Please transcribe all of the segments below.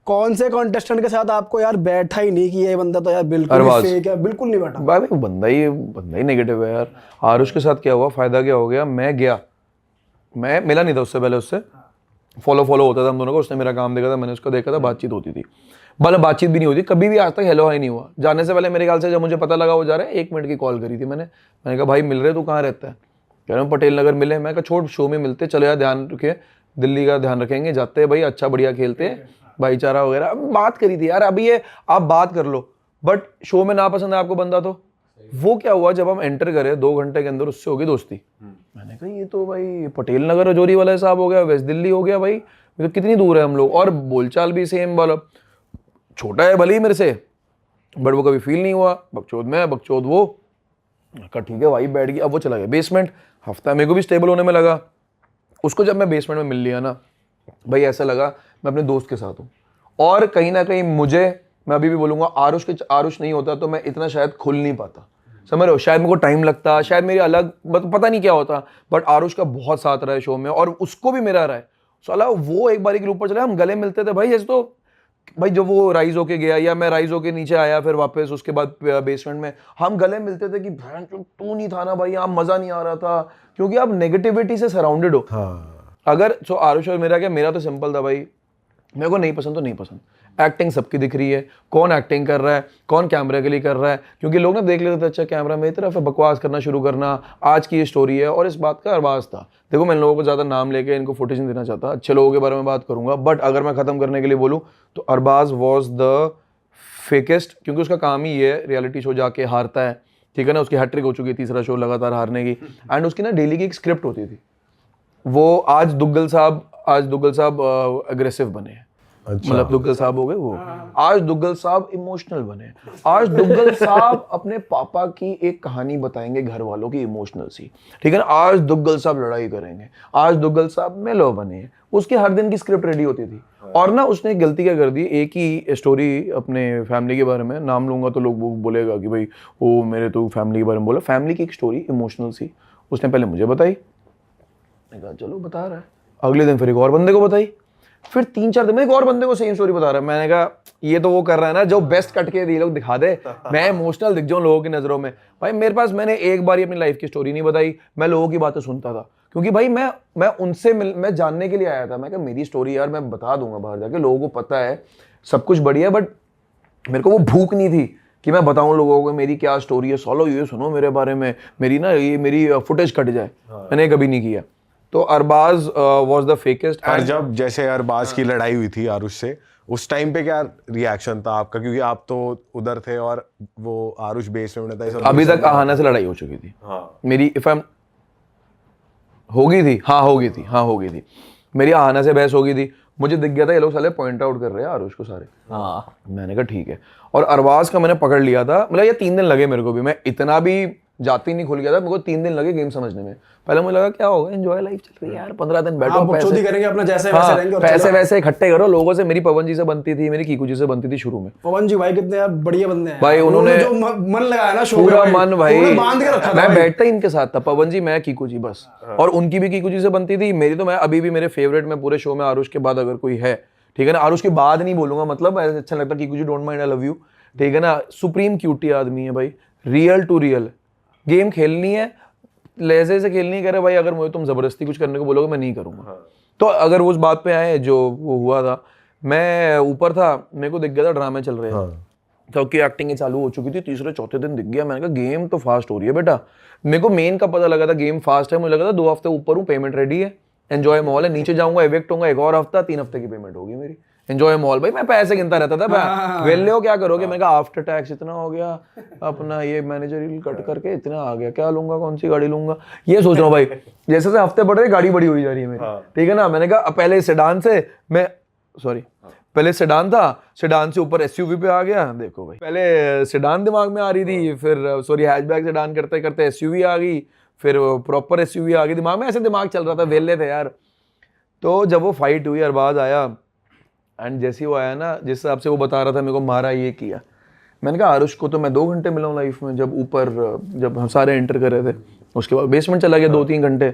कौन से कॉन्टेस्टेंट के साथ आपको यार बैठा ही नहीं कि ये बंदा तो यार बिल्कुल फेक है, बिल्कुल नहीं बैठा? भाई बंदा ही नेगेटिव है यार। आरुष के साथ क्या हुआ, फायदा क्या हो गया, मैं गया, मैं मिला नहीं था उससे पहले, उससे फॉलो होता था हम दोनों को, उसने मेरा काम देखा था, मैंने उसको देखा था, बातचीत होती थी, मतलब बातचीत भी नहीं होती कभी भी आज तक, हेलो हाई नहीं हुआ। जाने से पहले मेरे ख्याल से जब मुझे पता लगा वो जा रहा है 1 मिनट की कॉल करी थी मैंने कहा भाई मिल रहे, तू कहाँ रहता है? कह रहा हूँ पटेल नगर मिले। मैं कहा छोड़, शो में मिलते, चलो यार ध्यान रखे, दिल्ली का ध्यान रखेंगे, जाते हैं भाई, अच्छा बढ़िया खेलते हैं, भाईचारा वगैरह। बात करी थी यार, अभी ये आप बात कर लो, बट शो में ना पसंद है आपको बंदा तो वो क्या हुआ, जब हम एंटर करे 2 घंटे के अंदर उससे होगी दोस्ती। मैंने कहा ये तो भाई पटेल नगर रजौरी वाला हिसाब हो गया, वेस्ट दिल्ली हो गया भाई, तो कितनी दूर है हम लोग, और बोलचाल भी सेम, वाला छोटा है भले ही मेरे से, बट वो कभी फील नहीं हुआ, बकचोद में बकचोद वो। कहा ठीक है भाई, बैठ गया। अब वो चला गया बेसमेंट, हफ्ता मेरे को भी स्टेबल होने में लगा। उसको जब मैं बेसमेंट में मिल लिया ना भाई, ऐसा लगा मैं अपने दोस्त के साथ हूँ। और कहीं ना कहीं मुझे, मैं अभी भी बोलूंगा, आरुष नहीं होता तो मैं इतना शायद खुल नहीं पाता, समझ रहे हो? शायद मेरे को टाइम लगता, शायद मेरी अलग पता नहीं क्या होता, बट आरुष का बहुत साथ रहा है शो में, और उसको भी मेरा रहा है। साला वो एक बारी के ऊपर चला, हम गले मिलते थे भाई, जैसे तो भाई जब वो राइज होके गया या मैं राइज होके नीचे आया, फिर वापस उसके बाद बेसमेंट में हम गले मिलते थे कि भैन तू नहीं था ना भाई, यहाँ मजा नहीं आ रहा था, क्योंकि आप नेगेटिविटी से सराउंडेड हो। अगर सो आरुष और मेरा क्या, मेरा तो सिंपल था भाई, मेरे को नहीं पसंद तो नहीं पसंद। एक्टिंग सबकी दिख रही है, कौन एक्टिंग कर रहा है, कौन कैमरे के लिए कर रहा है, क्योंकि लोग ना देख लेते थे अच्छा कैमरा मेरी तरफ है, बकवास करना शुरू करना, आज की ये स्टोरी है। और इस बात का अरबाज था, देखो मैं इन लोगों को ज़्यादा नाम लेके इनको फुटेज नहीं देना चाहता, अच्छे लोगों के बारे में बात करूंगा, बट अगर मैं ख़त्म करने के लिए बोलूँ तो अरबाज वॉज द फेकेस्ट, क्योंकि उसका काम ही ये रियलिटी शो जाके हारता है, ठीक है ना, उसकी हैट्रिक हो चुकी है, 3रा शो लगातार हारने की, एंड उसकी ना डेली की एक स्क्रिप्ट होती थी। वो आज दुग्गल साहब अग्रेसिव बने हैं, अच्छा। मतलब दुग्गल साहब हो गए वो, आज दुग्गल साहब इमोशनल बने, आज दुग्गल साहब अपने पापा की एक कहानी बताएंगे घर वालों की इमोशनल सी, ठीक है ना, आज दुग्गल साहब लड़ाई करेंगे, आज दुग्गल साहब मेलो बने। उसकी हर दिन की स्क्रिप्ट रेडी होती थी। और ना उसने एक गलती क्या कर दी, एक ही स्टोरी अपने फैमिली के बारे में, नाम लूंगा तो लोग बोलेगा कि भाई वो मेरे तो फैमिली के बारे में बोला, फैमिली की एक स्टोरी इमोशनल सी उसने पहले मुझे बताई, मैंने कहा चलो बता रहा है, अगले दिन फिर एक और बंदे को बताई, फिर 3-4 दिन में एक और बंदे को सेम स्टोरी बता रहा है। मैंने कहा ये तो वो कर रहा है ना जो बेस्ट कट के ये लोग दिखा दे, मैं इमोशनल दिख जाऊं लोगों की नजरों में। भाई मेरे पास, मैंने एक बार अपनी लाइफ की स्टोरी नहीं बताई, मैं लोगों की बातें सुनता था, क्योंकि भाई मैं उनसे मैं जानने के लिए आया था। मैं कहा मेरी स्टोरी यार मैं बता दूंगा बाहर जाके, लोगों को पता है सब कुछ बढ़िया, बट मेरे को वो भूख नहीं थी कि मैं बताऊं लोगों को मेरी क्या स्टोरी है, सोलो ये सुनो मेरे बारे में, मेरी ना ये मेरी फुटेज कट जाए, मैंने कभी नहीं किया। तो अरबाज वाज द फेकेस्ट। और जब जैसे अरबाज की लड़ाई हुई थी आरुष से, उस टाइम पे क्या रिएक्शन था आपका, क्योंकि आप तो उधर थे और वो आरुष बेस में था। अभी तक आहाना से लड़ाई हो चुकी थी मेरी, हो गई थी मेरी आहाना से बहस हो गई थी। मुझे दिख गया था ये लोग साले पॉइंट आउट कर रहे हैं आरुष को सारे, मैंने कहा ठीक है। और अरबाज का मैंने पकड़ लिया था, मतलब ये 3 दिन लगे मेरे को भी, मैं इतना भी जाती नहीं खुल गया था, मेरे को 3 दिन लगे गेम समझने में। पहले मुझे लगा क्या होगा, एंजॉय लाइफ चल रही है यार, 15 दिन बैठो, पैसे करेंगे अपना, जैसे वैसे रहेंगे और पैसे वैसे इकट्ठे करो। लोगों से मेरी पवन जी से बनती थी, मेरी कीकू जी से बनती थी शुरू में। पवन जी भाई कितने यार बढ़िया बंदे हैं भाई, उन्होंने जो मन लगाया ना शो पूरा मन भाई बांध के रखा था। मैं बैठता ही इनके साथ था, पवन जी मैं कीकू जी बस, और उनकी भी कीकू जी से बनती थी मेरी। तो मैं अभी भी मेरे फेवरेट में पूरे शो में आरुष के बाद अगर कोई है, ठीक है ना, आरुष के बाद नहीं बोलूंगा, मतलब ऐसा अच्छा लगता Kiku ji, don't mind, I love you, ठीक है ना, सुप्रीम क्यूटी आदमी है भाई, रियल टू रियल। गेम खेलनी है, लहजे से खेलनी है, कह रहे भाई अगर मुझे तुम जबरदस्ती कुछ करने को बोलोगे मैं नहीं करूंगा। तो अगर वो उस बात पे आए जो वो हुआ था, मैं ऊपर था, मेरे को दिख गया था ड्रामे चल रहे हैं, क्योंकि एक्टिंग चालू हो चुकी थी, 3रे-4थे दिन दिख गया। मैंने कहा गेम तो फास्ट हो रही है बेटा, मेरे को मेन का पता लगा था गेम फास्ट है, मुझे लगा था 2 हफ्ते ऊपर हूँ, पेमेंट रेडी है, एंजॉय मॉल है, नीचे जाऊंगा इवेक्ट होऊंगा, एक और हफ्ता, 3 हफ्ते की पेमेंट होगी मेरी, एंजॉय मॉल। भाई मैं पैसे गिनता रहता था, वेले हो क्या करोगे, मैंने कहा आफ्टर टैक्स इतना हो गया, अपना ये मैनेजरियल कट करके इतना आ गया, क्या लूंगा, कौन सी गाड़ी लूंगा, ये सोच रहा हूँ भाई। जैसे जैसे हफ्ते बढ़ रहे गाड़ी बड़ी हुई जा रही है मेरी, ठीक है ना। मैंने कहा पहले सेडान से मैं पहले सेडान था, सेडान से ऊपर एसयूवी पे आ गया, देखो भाई पहले सेडान दिमाग में आ रही थी, फिर हैचबैक सेडान करते करते एसयूवी आ गई, फिर प्रॉपर एसयूवी आ गई दिमाग में, ऐसे दिमाग चल रहा था, वेले थे यार। तो जब वो फाइट हुई, अरबाज आया, एंड जैसे वो आया ना, जिस हिसाब से वो बता रहा था मेरे को मारा, ये किया, मैंने कहा आरुष को तो मैं 2 घंटे मिला हूँ लाइफ में, जब हम सारे एंटर कर रहे थे, उसके बाद बेसमेंट चला गया 2-3 घंटे।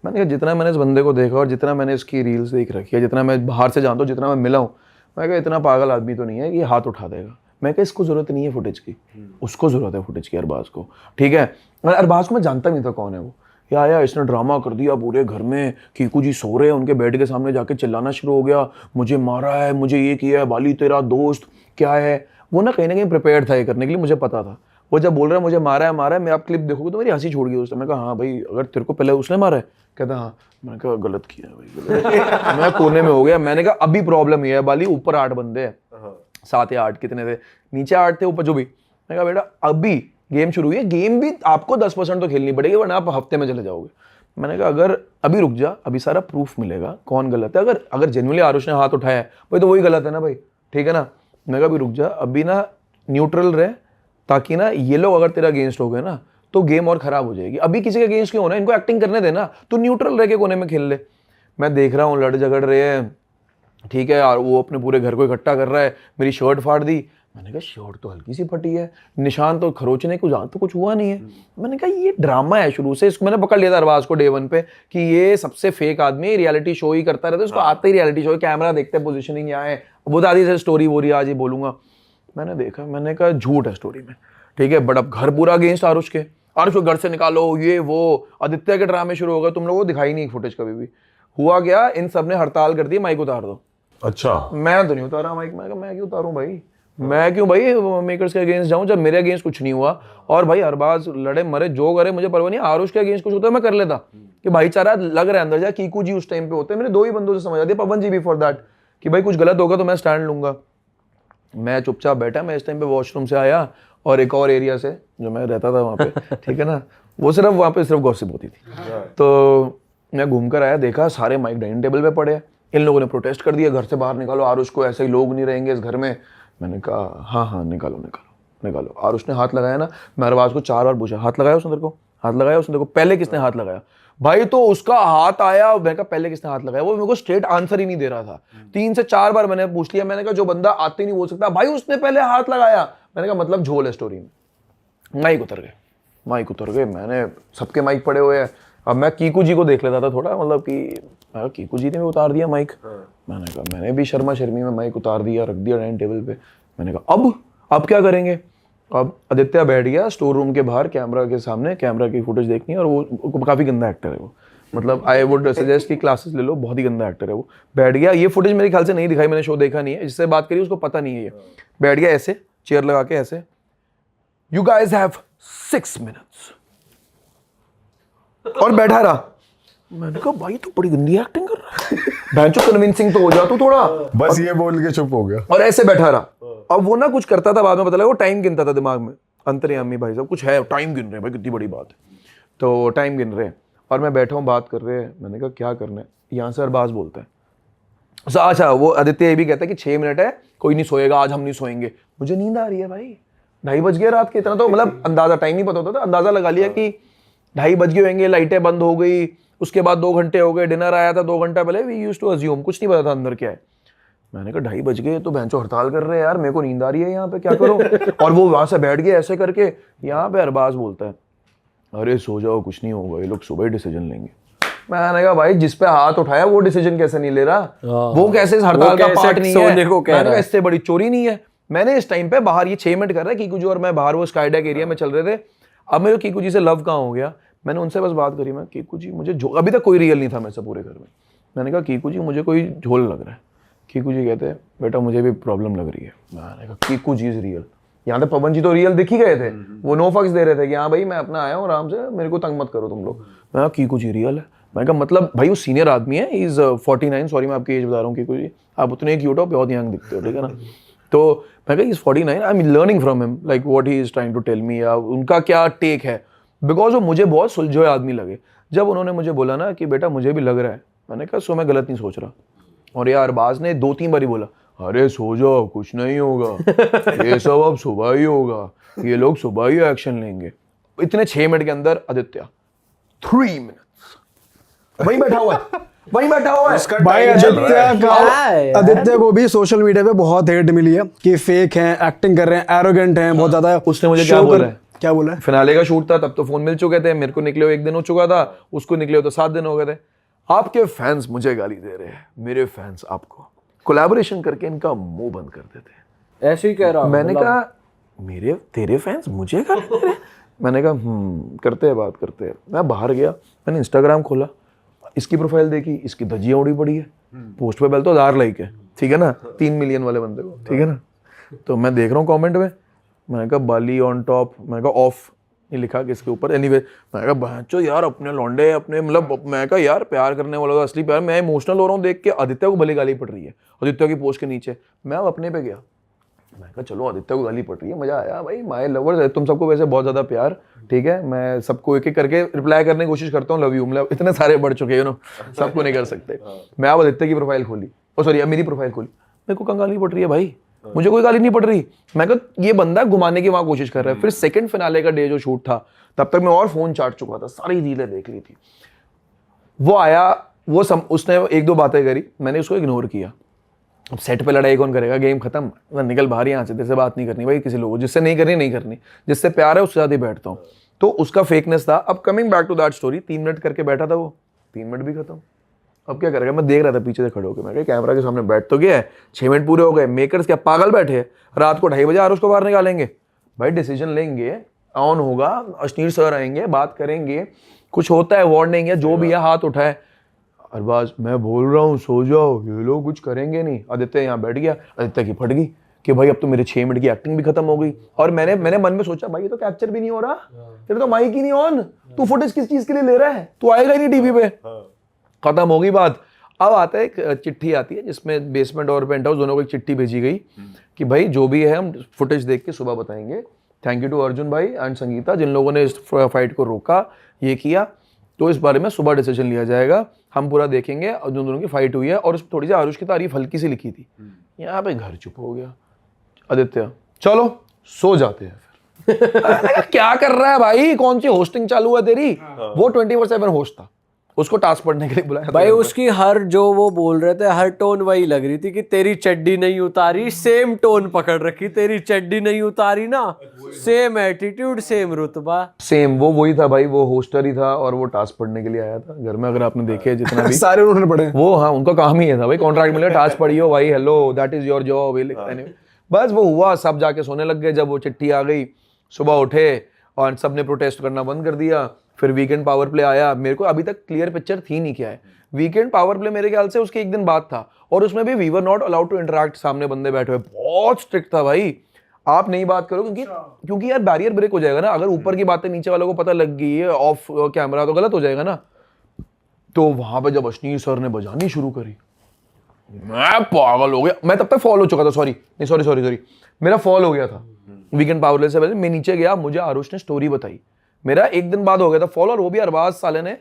मैंने कहा जितना मैंने इस बंदे को देखा और जितना मैंने इसकी रील्स देख रखी है, जितना मैं बाहर से जानता हूँ, जितना मैं मिला हूँ, मैं कहा इतना पागल आदमी तो नहीं है कि हाथ उठा देगा। मैं कहा इसको जरूरत नहीं है फुटेज की, उसको जरूरत है फुटेज की, अरबाज को, ठीक है। अरबाज को मैं जानता नहीं था कौन है वो। या इसने ड्रामा कर दिया पूरे घर में, कीकू जी सो रहे हैं, उनके बेड के सामने जाके चिल्लाना शुरू हो गया, मुझे मारा है, मुझे ये किया है, बाली तेरा दोस्त क्या है। वो ना कहीं प्रिपेयर था ये करने के लिए, मुझे पता था। वो जब बोल रहा है मुझे मारा है, मैं आप क्लिप देखोगे तो मेरी हंसी छोड़ गई उस टाइम। मैं कहा हाँ भाई, अगर तेरे को पहले उसने मारा है? कहता हाँ। मैंने कहा गलत किया भाई, गलत। मैं कोने में हो गया। मैंने कहा अभी प्रॉब्लम ये है बाली, ऊपर 8 बंदे हैं, 7 या 8 कितने थे, नीचे 8 थे, ऊपर जो भी। मैं कहा बेटा अभी गेम शुरू हुई है, गेम भी आपको 10% तो खेलनी पड़ेगी, वरना आप हफ्ते में चले जाओगे। मैंने कहा अगर अभी रुक जा, अभी सारा प्रूफ मिलेगा कौन गलत है। अगर जेन्युइनली आरुष ने हाथ उठाया है भाई तो वही गलत है ना भाई, ठीक है ना। मैं कहा अभी रुक जा, अभी ना न्यूट्रल रहे, ताकि ना ये लोग अगर तेरा अगेंस्ट हो गए ना तो गेम और खराब हो जाएगी। अभी किसी के अगेंस्ट क्यों होना, इनको एक्टिंग करने देना, तो न्यूट्रल रह के कोने में खेल ले। मैं देख रहा हूँ लड़ झगड़ रहे हैं, ठीक है, और वो अपने पूरे घर को इकट्ठा कर रहा है, मेरी शर्ट फाड़ दी। मैंने कहा शर्ट तो हल्की सी फटी है, निशान तो खरोचने को तो कुछ हुआ नहीं है। मैंने कहा ये ड्रामा है शुरू से। इसको मैंने पकड़ लिया था अरबाज को डे 1 पे कि ये सबसे फेक आदमी, रियलिटी शो ही करता रहता है, इसको आते ही रियलिटी शो, कैमरा देखते हैं, पोजीशनिंग यहाँ है, वो दादी से स्टोरी बोली आज ही बोलूंगा। मैंने देखा, मैंने कहा झूठ है स्टोरी में, ठीक है, बट अब घर पूरा अगेंस्ट आरुष के, आरुष को घर से निकालो, ये वो आदित्य के ड्रामे शुरू हो गए। तुम लोगों को दिखाई नहीं फुटेज कभी भी। हुआ क्या, इन सब ने हड़ताल कर दी, माइक उतार दो। अच्छा, मैं तो नहीं उतारा माइक। मैं क्यों उतारूं भाई, मैं क्यों भाई मेकर्स के अगेंस्ट जाऊं जब मेरे अगेंस्ट कुछ नहीं हुआ। और भाई अरबाज लड़े मरे जो करे मुझे परवाह नहीं, आरुष के अगेंस्ट कुछ होता है मैं कर लेता कि भाईचारा लग रहा है अंदर जा। कीकू जी उस टाइम पे होते, मैंने 2 ही बंदों से समझा दिया, पवन जी भी फॉर दैट, कि भाई कुछ गलत होगा तो मैं स्टैंड लूंगा। मैं चुपचाप बैठा, मैं इस टाइम पे वॉशरूम से आया और एक और एरिया से जो मैं रहता था वहाँ पे, ठीक है ना, वो सिर्फ वहाँ पे सिर्फ गॉसिप होती थी। तो मैं घूम कर आया, देखा सारे माइक डाइनिंग टेबल पे पड़े हैं, इन लोगों ने प्रोटेस्ट कर दिया, घर से बाहर निकालो आरुष को, ऐसे ही लोग नहीं रहेंगे इस घर में। मैंने कहा हाँ निकालो। आरुष ने हाथ लगाया ना, मैं अरबाज को 4 बार पूछा हाथ लगाया उसने तेरे को, हाथ लगाया उसने तेरे को, पहले किसने हाथ लगाया भाई। तो उसका हाथ आया, मैंने कहा पहले किसने हाथ लगाया, वो मेरे को स्ट्रेट आंसर ही नहीं दे रहा था। 3 से 4 बार मैंने पूछ लिया, मैंने कहा जो बंदा आते ही नहीं बोल सकता भाई उसने पहले हाथ लगाया। मैंने कहा मतलब झोल है स्टोरी में। माइक उतर गए, मैंने सबके माइक पड़े हुए हैं। अब मैं कीकू जी को देख लेता था थोड़ा, मतलब कि कीकू जी ने भी उतार दिया माइक। मैंने कहा मैंने भी शर्मा शर्मी में माइक उतार दिया, रख दिया डाइनिंग टेबल पे। मैंने कहा अब क्या करेंगे। अब आदित्य बैठ गया स्टोर रूम के बाहर कैमरा के सामने, कैमरा की फुटेज देखनी है, और वो काफ़ी गंदा एक्टर है वो, मतलब आई वुड सजेस्ट कि क्लासेस ले लो, बहुत ही गंदा एक्टर है वो। बैठ गया, ये फुटेज मेरे ख्याल से नहीं दिखाई, मैंने शो देखा नहीं है, जिससे बात करी उसको पता नहीं है ये। बैठ गया ऐसे चेयर लगा के ऐसे, यू गाइज हैव 6 मिनट्स, और बैठा रहा। मैंने कहा भाई तू बड़ी गंदी एक्टिंग कर रहा है, भैंचो कन्विंसिंग तो हो जा तू थोड़ा। बस ये बोल के चुप हो गया और ऐसे बैठा रहा। अब वो ना कुछ करता था, बाद में पता लगा वो टाइम गिनता था दिमाग में, अंतर्यामी भाई साहब कुछ है, टाइम गिन रहे हैं भाई, कितनी बड़ी बात है, तो टाइम गिन रहे हैं और मैं बैठा हूँ बात कर रहे हैं। मैंने कहा क्या करना है, यहाँ से अरबाज बोलता है अच्छा, वो आदित्य ये भी कहता है कि 6 मिनट है, कोई नहीं सोएगा आज, हम नहीं सोएंगे। मुझे नींद आ रही है भाई, 2:30 बज गए रात के, इतना तो मतलब अंदाजा, टाइम नहीं पता होता था, अंदाजा लगा लिया कि 2:30 बज गए होंगे, लाइटें बंद हो गई, उसके बाद 2 घंटे हो गए, डिनर आया था 2 घंटा पहले, वी यूज्ड टू अज्यूम, कुछ नहीं पता था अंदर क्या है। मैंने कहा 2:30 बज गए तो भैंचो हड़ताल कर रहे हैं यार, मेरे को नींद आ रही है यहाँ पे, क्या करो। और वो वहां से बैठ गए ऐसे करके, यहाँ पे अरबाज बोलता है अरे सो जाओ कुछ नहीं होगा, ये लोग सुबह ही डिसीजन लेंगे। मैंने कहा भाई जिस पे हाथ उठाया वो डिसीजन कैसे नहीं ले रहा, वो कैसे इस हड़ताल का पार्ट नहीं है। मैंने कहा इससे बड़ी चोरी नहीं है। मैंने इस टाइम पे बाहर ये 6 मिनट कर रहा है कीकू जी और मैं बाहर वो स्काई डेक एरिया में चल रहे थे। अब मेरे कीकू जी से लव कहाँ हो गया, मैंने उनसे बस बात करी, मैं कीकू जी मुझे अभी तक कोई रियल नहीं था मेरे से पूरे घर में। मैंने कहा कीकू जी मुझे कोई झोल लग रहा है। कीकू जी कहते हैं बेटा मुझे भी प्रॉब्लम लग रही है। मैंने कहा कीकू जी इज रियल। यहाँ पे पवन जी तो रियल दिख ही गए थे, वो नो फक्स दे रहे थे कि हाँ भाई मैं अपना आया हूँ आराम से, मेरे को तंग मत करो तुम लोग। मैं कहा कीकू जी रियल है। मैं कहा मतलब भाई वो सीनियर आदमी है, इज 49, सॉरी मैं आपकी एज बता रहा हूँ कीकू जी, आप उतने क्यूट हो, बहुत यंग दिखते हो, ठीक है ना। तो मैं कहा is 49, I am learning from him like what he is trying to tell me, या उनका क्या टेक है, बिकॉज वो मुझे बहुत सुलझे हुए आदमी लगे। जब उन्होंने मुझे बोला ना कि बेटा मुझे भी लग रहा है, मैंने कहा सो मैं गलत नहीं सोच रहा। और यार अरबाज ने 2-3 बार ही बोला अरे सो जाओ कुछ नहीं होगा, ये सब अब सुबह ही होगा, ये लोग सुबह ही एक्शन लेंगे। इतने 6 मिनट के अंदर आदित्य 3 मिनट्स वहीं बैठा हुआ है, वहीं बैठा हुआ है भाई। आदित्य को भी सोशल मीडिया पे बहुत हेट मिली है कि फेक हैं, एक्टिंग कर रहे हैं, एरोगेंट हैं बहुत ज्यादा। उसने मुझे क्या बोला है, क्या बोला है? फिनाले का शूट था तब तो फोन मिल चुके थे, मेरे को निकले हुए 1 दिन हो चुका था, उसको निकले हुए तो 7 दिन हो गए थे। आपके फैंस मुझे गाली दे रहे हैं, मेरे फैंस आपको। कोलैबोरेशन करके इनका मुंह बंद कर देते। ऐसे ही कह रहा हूँ, मैंने कहा मेरे तेरे फैंस मुझे कर रहे हैं? मैंने कहा करते हैं, बात करते हैं। मैं बाहर गया, मैंने इंस्टाग्राम खोला, इसकी प्रोफाइल देखी, इसकी धज्जियां उड़ी पड़ी है, पोस्ट पे पहले तो 1000 लाइक है, ठीक है ना, 3 मिलियन वाले बंदे को, ठीक है ना। तो मैं देख रहा हूँ कमेंट में, मैंने कहा बाली ऑन टॉप, मैंने कहा ऑफ नहीं लिखा किसके ऊपर, एनीवे मैंने कहा बहचो यार अपने लौंडे अपने, मतलब मैं कहा यार प्यार करने वाला असली प्यार। मैं इमोशनल हो रहा हूँ देख के, आदित्य को भली गाली पड़ रही है, आदित्य की पोस्ट के नीचे। मैं अब अपने पे गया, मैं कहा चलो आदित्य को गाली पड़ रही है, मजा आया भाई, माय लवर्स है, तुम सबको वैसे बहुत ज्यादा प्यार, ठीक है। मैं सबको एक एक करके रिप्लाई करने की कोशिश करता हूँ, लव यू, मतलब इतने सारे बढ़ चुके हैं सबको नहीं कर सकते। मैं अब आदित्य की प्रोफाइल खोली, ओ सॉरी अब मेरी प्रोफाइल खोली, मेरे को कहाँ गाली पड़ रही है भाई, मुझे कोई गाली नहीं पड़ रही। मैं कहा ये बंदा घुमाने की वहां कोशिश कर रहा है। फिर सेकंड फिनाले का डे जो शूट था, तब तक मैं और फोन चाट चुका था, सारी रीलें देख ली थी। वो आया, उसने 1-2 बातें करी, मैंने उसको इग्नोर किया। अब सेट पे लड़ाई कौन करेगा, गेम खत्म, निकल बाहर यहाँ से, तेरे से बात नहीं करनी भाई किसी लोगों, जिससे नहीं करनी नहीं करनी, जिससे प्यार है उसके साथ ही बैठता हूँ। तो उसका फेकनेस था। अब coming back to that story, 3 minute करके बैठा था वो, 3 मिनट भी खत्म। अब क्या करेगा, मैं देख रहा था पीछे से खड़े होकर, मैं कहा कैमरा के सामने बैठ तो गया है, 6 मिनट पूरे हो गए, मेकर्स क्या पागल बैठे हैं, रात को 2:30 बजे आरुष को बाहर निकालेंगे भाई, डिसीजन लेंगे, ऑन होगा, अश्नीर सर आएंगे, बात करेंगे, कुछ होता है वार्निंग या जो भी है, हाथ उठाए, अरबाज मैं बोल रहा हूँ सो जाओ, ये लोग कुछ करेंगे नहीं। आदित्य यहाँ बैठ गया, आदित्य की फट गई कि भाई अब तो मेरे 6 मिनट की एक्टिंग भी खत्म हो गई। और मैंने मन में सोचा भाई ये तो कैप्चर भी नहीं हो रहा, तेरे तो माइक ही नहीं ऑन, तू फुटेज किस चीज के लिए ले रहा है, तू आएगा ही नहीं टीवी पे। खत्म होगी बात। अब आता है एक चिट्ठी आती है जिसमें बेसमेंट और पेंट हाउस दोनों को एक चिट्ठी भेजी गई कि भाई जो भी है हम फुटेज देख के सुबह बताएंगे। थैंक यू टू अर्जुन भाई एंड संगीता जिन लोगों ने इस फाइट को रोका, ये किया, तो इस बारे में सुबह डिसीजन लिया जाएगा, हम पूरा देखेंगे। और जो दोनों की फाइट हुई है और उसमें थोड़ी सी आरुष की तारीफ हल्की सी लिखी थी। यहाँ पे घर चुप हो गया। आदित्य चलो सो जाते हैं फिर। क्या कर रहा है भाई, कौन सी होस्टिंग चालू है तेरी? वो 24/7 होस्ट था, उसको टास्क पढ़ने के लिए बुलाया भाई। उसकी हर जो वो बोल रहे थे हर टोन वही लग रही थी कि तेरी चड्डी नहीं उतारी, सेम टोन पकड़ रखी, तेरी चड्डी नहीं उतारी ना, सेम एटीट्यूड सेम रुतबा सेम। वो वही था भाई, वो होस्टर ही था और वो टास्क पढ़ने के लिए आया था घर में। अगर आपने देखे जितना भी सारे उन्होंने पढ़े वो, हाँ उनका काम ही ये था भाई, कॉन्ट्रैक्ट मिला टास्क पढ़ियो भाई, hello that is your job. बस वो हुआ, सब जाके सोने लग गए। जब वो चिट्ठी आ गई सुबह उठे और सबने प्रोटेस्ट करना बंद कर दिया। फिर वीकेंड पावर प्ले आया। मेरे को अभी तक क्लियर पिक्चर थी नहीं क्या है वीकेंड पावर प्ले, मेरे ख्याल से उसके एक दिन बाद था और उसमें भी we were not allowed to interact, सामने बंदे बैठे हुए, बहुत स्ट्रिक्ट था भाई, आप नहीं बात करो क्योंकि यार बैरियर ब्रेक हो जाएगा ना। अगर ऊपर की बातें नीचे वालों को पता लग गई है ऑफ कैमरा तो गलत हो जाएगा ना। तो वहां पे जब अश्नीर सर ने बजानी शुरू करी, मैं पागल हो गया। मैं तब तक फॉल हो चुका था, सॉरी मेरा फॉल हो गया था वीकेंड पावर प्ले से पहले। मैं नीचे गया, मुझे आरुष ने स्टोरी बताई, मेरा एक दिन बाद हो गया था फॉल। और वो भी अरबाज साले ने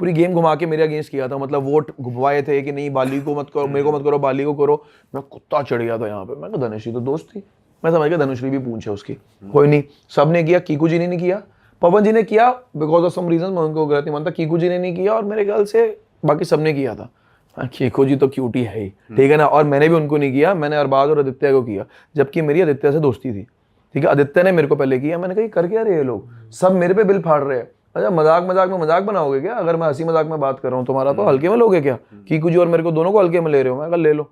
पूरी गेम घुमा के मेरे अगेंस्ट किया था, मतलब वोट घुमाए थे कि नहीं बाली को मत करो, मेरे को मत करो, बाली को करो। मैं कुत्ता चढ़ गया था यहाँ पे। मैं धनुश्री तो दोस्त थी, मैं समझ गया धनुश्री भी पूछे उसकी, कोई नहीं। सब ने किया, कीकू जी ने नहीं किया, पवन जी ने किया बिकॉज ऑफ सम रीजन, मैं उनको गलत नहीं मानता। कीकू जी ने नहीं किया और मेरे ख्याल से बाकी सबने किया था। कीकू जी तो क्यूटी है ही, ठीक है ना। और मैंने भी उनको नहीं किया, मैंने अरबाज और आदित्य को किया, जबकि मेरी आदित्य से दोस्ती थी, ठीक है। आदित्य ने मेरे को पहले किया। मैंने कहा कर क्या रहे ये लोग, सब मेरे पे बिल फाड़ रहे हैं। अच्छा मजाक में मजाक बनाओगे क्या? अगर मैं हंसी मजाक में बात कर रहा हूँ तुम्हारा तो हल्के में लोगे क्या? कीकू जी और मेरे को दोनों को हल्के में ले रहे हो। मैं कहा ले लो।